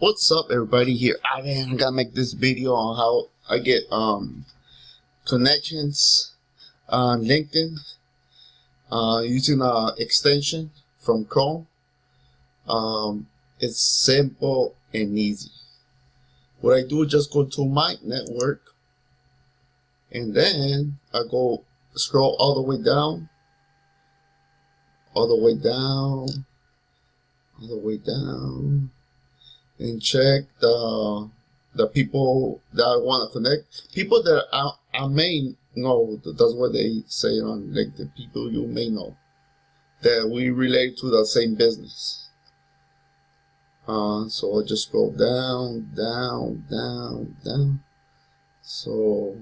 What's up, everybody? Here I gotta make this video on how I get connections on LinkedIn using an extension from Chrome. It's simple and easy. What I do is just go to my network, and then I go scroll all the way down, and check the people that I want to connect. People that I may know. That's what they say on LinkedIn. People you may know that we relate to the same business. So I just go down. So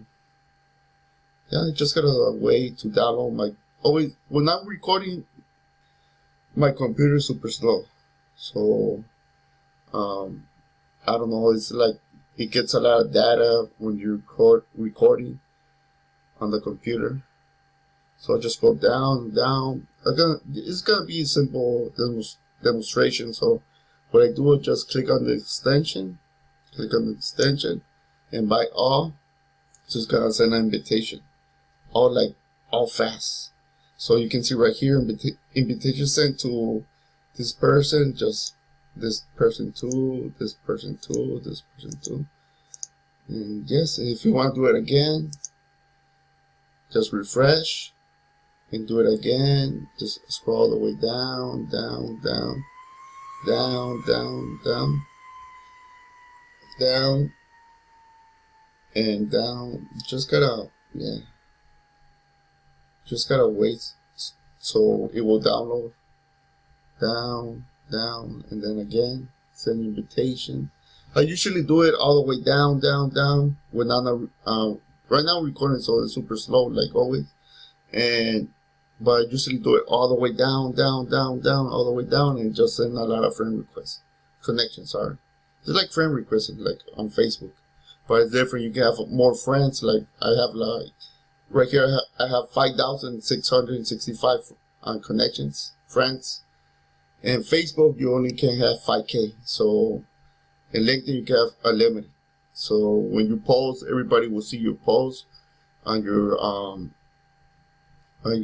yeah, I just got a way to download my. Always when I'm recording, my computer is super slow. So I don't know, it's like it gets a lot of data when you recording on the computer. So I just go down. It's gonna be a simple demonstration. So what I do is just click on the extension, and by all, it's just gonna send an invitation, all fast. So you can see right here, invitation sent to this person, just this person too, this person too. And yes, if you want to do it again, just refresh and do it again. Just scroll all the way down, and down. Just gotta wait so it will download. Down, and then again, send invitation. I usually do it all the way down. When I'm right now I'm recording, so it's super slow, like always. But I usually do it all the way down, all the way down, and just send a lot of friend requests, connections. Sorry, it's like friend requests, like on Facebook, but it's different. You can have more friends. Like I have, like right here, I have 5,665 connections, friends. And Facebook, you only can have 5K. So in LinkedIn, you can have unlimited. So when you post, everybody will see your post on your what do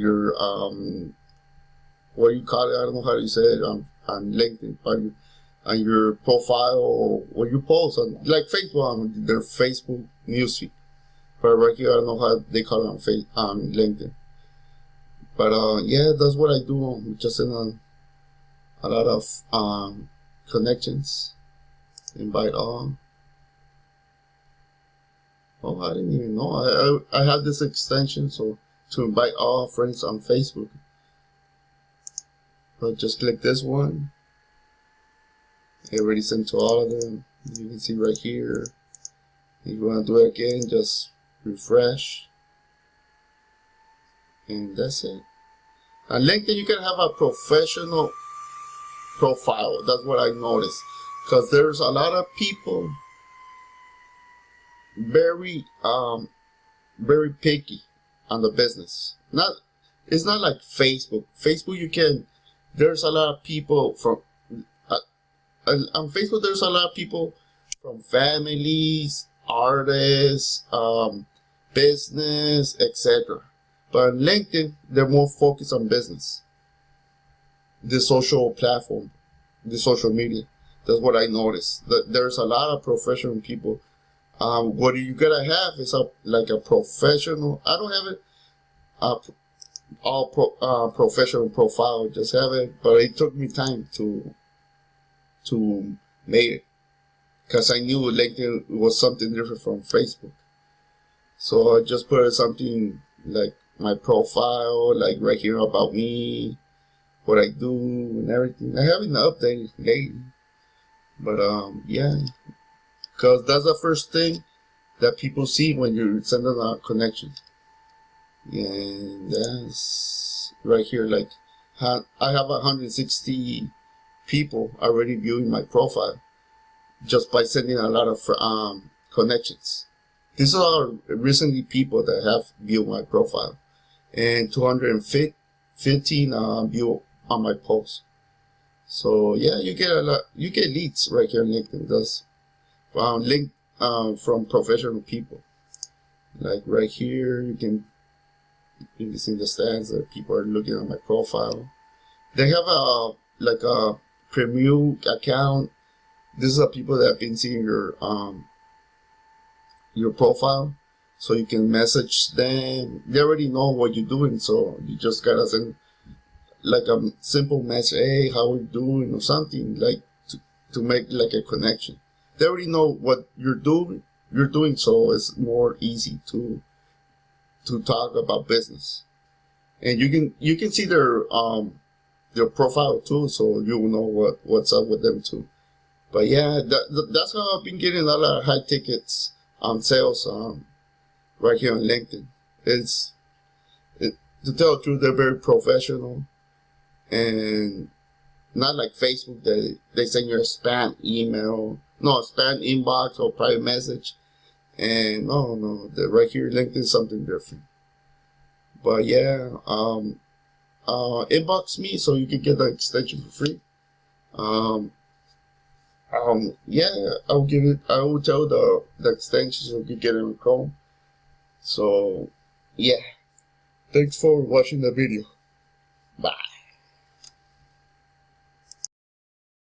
you call it? I don't know how you say it on LinkedIn, but on your profile, or what you post on, like Facebook, on their Facebook newsfeed. But right here, I don't know how they call it on LinkedIn. But yeah, that's what I do. Just in a lot of connections. Invite all. Oh, I didn't even know. I have this extension so to invite all friends on Facebook. But just click this one. It already sent to all of them. You can see right here. If you want to do it again, just refresh. And that's it. On LinkedIn, you can have a professional profile. That's what I noticed, because there's a lot of people very picky on the business. It's not like Facebook. There's a lot of people from on Facebook. There's a lot of people from families, artists, business, etc. But on LinkedIn, they're more focused on business. The social platform, the social media. That's what I noticed. That there's a lot of professional people. What you gotta have is like a professional. I don't have it professional profile. Just have it, but it took me time to make it, because I knew LinkedIn was something different from Facebook. So I just put something like my profile, like right here about me, what I do and everything. I haven't updated lately, but yeah, because that's the first thing that people see when you're sending a connection. And that's right here. Like I have 160 people already viewing my profile just by sending a lot of connections. These are recently people that have viewed my profile, and 215 view on my post. So yeah, you get a lot. You get leads right here on LinkedIn. That's link from professional people. Like right here, you can see the stats that people are looking at my profile. They have a premium account. These are people that have been seeing your profile, so you can message them. They already know what you're doing, so you just gotta send like a simple message, hey, how are you doing, or something, like to make like a connection. They already know what you're doing, so it's more easy to talk about business. And you can see their profile too, so you will know what's up with them too. But yeah, that's how I've been getting a lot of high tickets sales right here on LinkedIn. To tell the truth, they're very professional, and not like Facebook that they send you a spam email, no, a spam inbox or private message. And no, right here LinkedIn is something different. But yeah, inbox me so you can get the extension for free. Yeah, I will tell the extension so you can get it on Chrome. So yeah, thanks for watching the video. Bye.